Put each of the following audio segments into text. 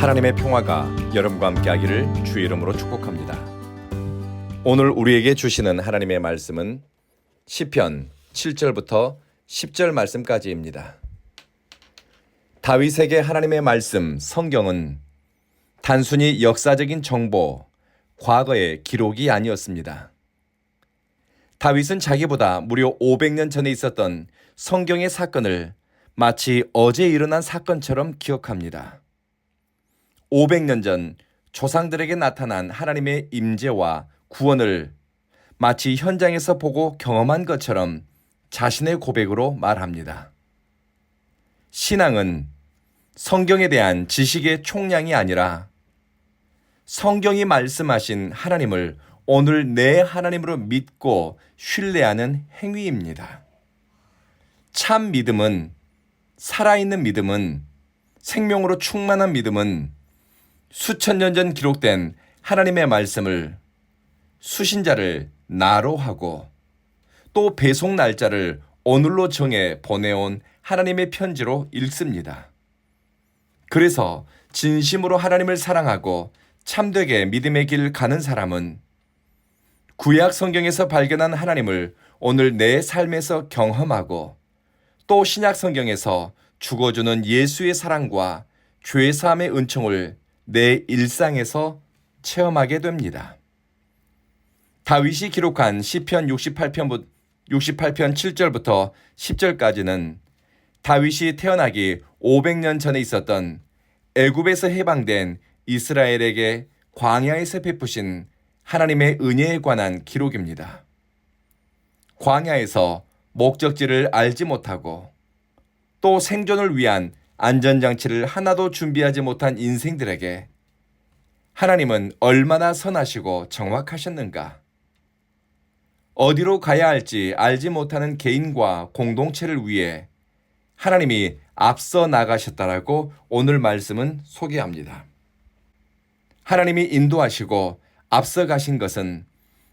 하나님의 평화가 여러분과 함께하기를 주의 이름으로 축복합니다. 오늘 우리에게 주시는 하나님의 말씀은 시편 7절부터 10절 말씀까지입니다. 다윗에게 하나님의 말씀, 성경은 단순히 역사적인 정보, 과거의 기록이 아니었습니다. 다윗은 자기보다 무려 500년 전에 있었던 성경의 사건을 마치 어제 일어난 사건처럼 기억합니다. 500년 전 조상들에게 나타난 하나님의 임재와 구원을 마치 현장에서 보고 경험한 것처럼 자신의 고백으로 말합니다. 신앙은 성경에 대한 지식의 총량이 아니라 성경이 말씀하신 하나님을 오늘 내 하나님으로 믿고 신뢰하는 행위입니다. 참 믿음은, 살아있는 믿음은, 생명으로 충만한 믿음은 수천 년 전 기록된 하나님의 말씀을 수신자를 나로 하고 또 배송 날짜를 오늘로 정해 보내온 하나님의 편지로 읽습니다. 그래서 진심으로 하나님을 사랑하고 참되게 믿음의 길 가는 사람은 구약 성경에서 발견한 하나님을 오늘 내 삶에서 경험하고 또 신약 성경에서 죽어주는 예수의 사랑과 죄 사함의 은총을 내 일상에서 체험하게 됩니다. 다윗이 기록한 시편 68편 7절부터 10절까지는 다윗이 태어나기 500년 전에 있었던 애굽에서 해방된 이스라엘에게 광야에서 베푸신 하나님의 은혜에 관한 기록입니다. 광야에서 목적지를 알지 못하고 또 생존을 위한 안전장치를 하나도 준비하지 못한 인생들에게 하나님은 얼마나 선하시고 정확하셨는가? 어디로 가야 할지 알지 못하는 개인과 공동체를 위해 하나님이 앞서 나가셨다라고 오늘 말씀은 소개합니다. 하나님이 인도하시고 앞서 가신 것은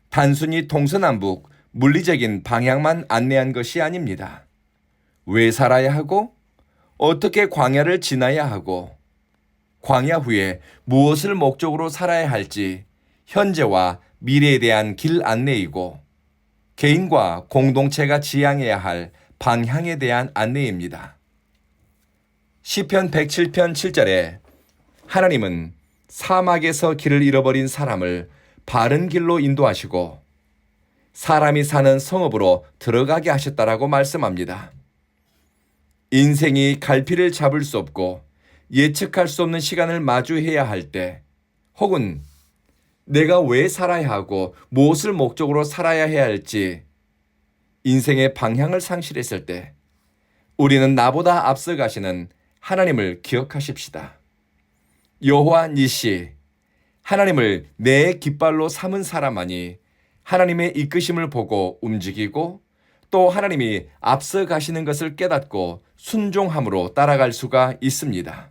단순히 동서남북 물리적인 방향만 안내한 것이 아닙니다. 왜 살아야 하고 어떻게 광야를 지나야 하고 광야 후에 무엇을 목적으로 살아야 할지 현재와 미래에 대한 길 안내이고 개인과 공동체가 지향해야 할 방향에 대한 안내입니다. 시편 107편 7절에 하나님은 사막에서 길을 잃어버린 사람을 바른 길로 인도하시고 사람이 사는 성읍으로 들어가게 하셨다라고 말씀합니다. 인생이 갈피를 잡을 수 없고 예측할 수 없는 시간을 마주해야 할 때, 혹은 내가 왜 살아야 하고 무엇을 목적으로 살아야 해야 할지 인생의 방향을 상실했을 때 우리는 나보다 앞서 가시는 하나님을 기억하십시다. 여호와 니시, 하나님을 내 깃발로 삼은 사람만이 하나님의 이끄심을 보고 움직이고 또 하나님이 앞서 가시는 것을 깨닫고 순종함으로 따라갈 수가 있습니다.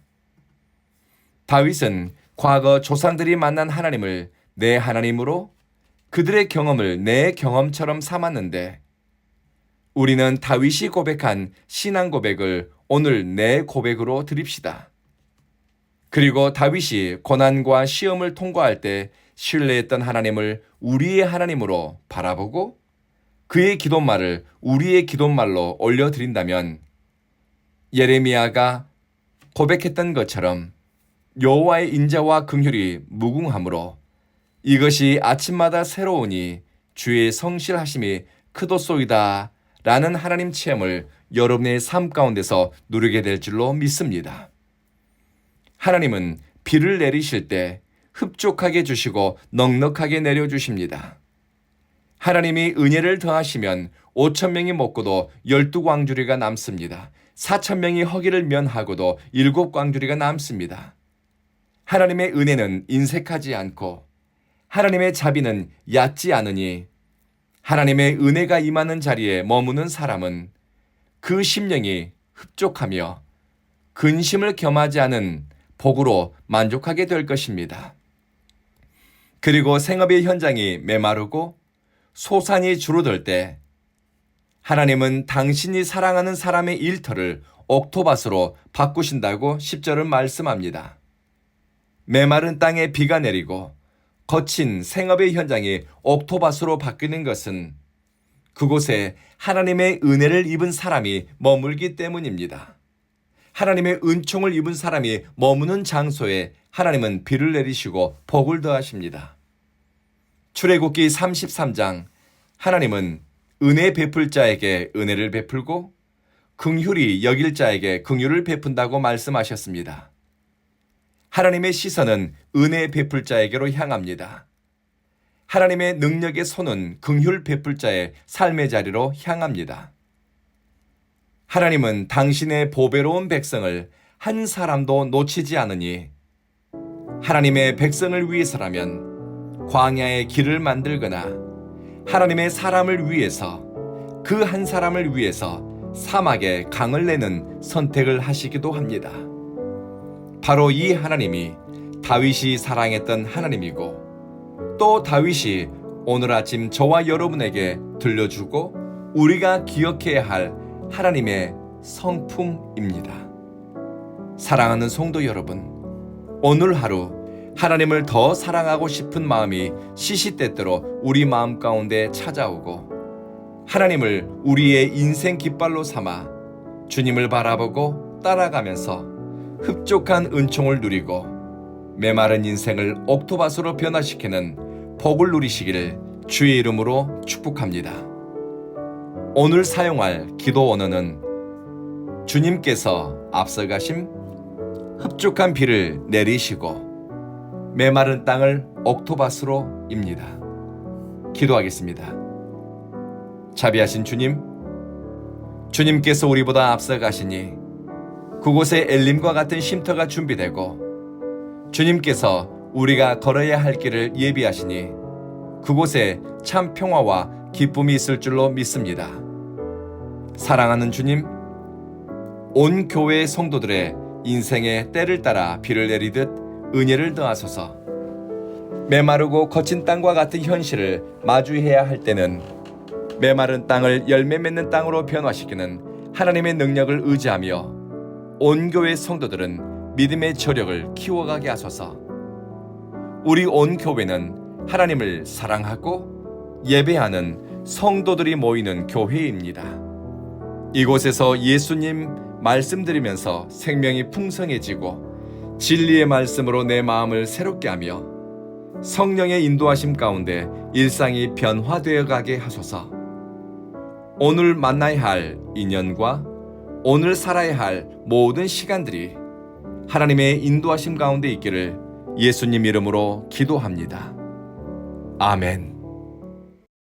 다윗은 과거 조상들이 만난 하나님을 내 하나님으로 그들의 경험을 내 경험처럼 삼았는데 우리는 다윗이 고백한 신앙 고백을 오늘 내 고백으로 드립시다. 그리고 다윗이 고난과 시험을 통과할 때 신뢰했던 하나님을 우리의 하나님으로 바라보고 그의 기도말을 우리의 기도말로 올려드린다면 예레미야가 고백했던 것처럼 여호와의 인자와 긍휼이 무궁함으로 이것이 아침마다 새로우니 주의 성실하심이 크도소이다 라는 하나님 체험을 여러분의 삶 가운데서 누리게 될 줄로 믿습니다. 하나님은 비를 내리실 때 흡족하게 주시고 넉넉하게 내려주십니다. 하나님이 은혜를 더하시면 5,000명이 먹고도 12광주리가 남습니다. 4,000명이 허기를 면하고도 7광주리가 남습니다. 하나님의 은혜는 인색하지 않고 하나님의 자비는 얕지 않으니 하나님의 은혜가 임하는 자리에 머무는 사람은 그 심령이 흡족하며 근심을 겸하지 않은 복으로 만족하게 될 것입니다. 그리고 생업의 현장이 메마르고 소산이 줄어들 때 하나님은 당신이 사랑하는 사람의 일터를 옥토밭으로 바꾸신다고 10절은 말씀합니다. 메마른 땅에 비가 내리고 거친 생업의 현장이 옥토밭으로 바뀌는 것은 그곳에 하나님의 은혜를 입은 사람이 머물기 때문입니다. 하나님의 은총을 입은 사람이 머무는 장소에 하나님은 비를 내리시고 복을 더하십니다. 출애굽기 33장, 하나님은 은혜 베풀 자에게 은혜를 베풀고 긍휼히 여길 자에게 긍휼을 베푼다고 말씀하셨습니다. 하나님의 시선은 은혜 베풀 자에게로 향합니다. 하나님의 능력의 손은 긍휼 베풀 자의 삶의 자리로 향합니다. 하나님은 당신의 보배로운 백성을 한 사람도 놓치지 않으니 하나님의 백성을 위해서라면 광야의 길을 만들거나 하나님의 사람을 위해서 그 한 사람을 위해서 사막에 강을 내는 선택을 하시기도 합니다. 바로 이 하나님이 다윗이 사랑했던 하나님이고 또 다윗이 오늘 아침 저와 여러분에게 들려주고 우리가 기억해야 할 하나님의 성품입니다. 사랑하는 성도 여러분, 오늘 하루 하나님을 더 사랑하고 싶은 마음이 시시때때로 우리 마음 가운데 찾아오고 하나님을 우리의 인생 깃발로 삼아 주님을 바라보고 따라가면서 흡족한 은총을 누리고 메마른 인생을 옥토밭으로 변화시키는 복을 누리시기를 주의 이름으로 축복합니다. 오늘 사용할 기도 언어는 주님께서 앞서가심, 흡족한 비를 내리시고 메마른 땅을 옥토밭으로입니다. 기도하겠습니다. 자비하신 주님, 주님께서 우리보다 앞서가시니 그곳에 엘림과 같은 쉼터가 준비되고 주님께서 우리가 걸어야 할 길을 예비하시니 그곳에 참 평화와 기쁨이 있을 줄로 믿습니다. 사랑하는 주님, 온 교회의 성도들의 인생의 때를 따라 비를 내리듯 은혜를 더하소서. 메마르고 거친 땅과 같은 현실을 마주해야 할 때는 메마른 땅을 열매 맺는 땅으로 변화시키는 하나님의 능력을 의지하며 온 교회 성도들은 믿음의 저력을 키워가게 하소서. 우리 온 교회는 하나님을 사랑하고 예배하는 성도들이 모이는 교회입니다. 이곳에서 예수님 말씀 드리면서 생명이 풍성해지고 진리의 말씀으로 내 마음을 새롭게 하며 성령의 인도하심 가운데 일상이 변화되어 가게 하소서. 오늘 만나야 할 인연과 오늘 살아야 할 모든 시간들이 하나님의 인도하심 가운데 있기를 예수님 이름으로 기도합니다. 아멘.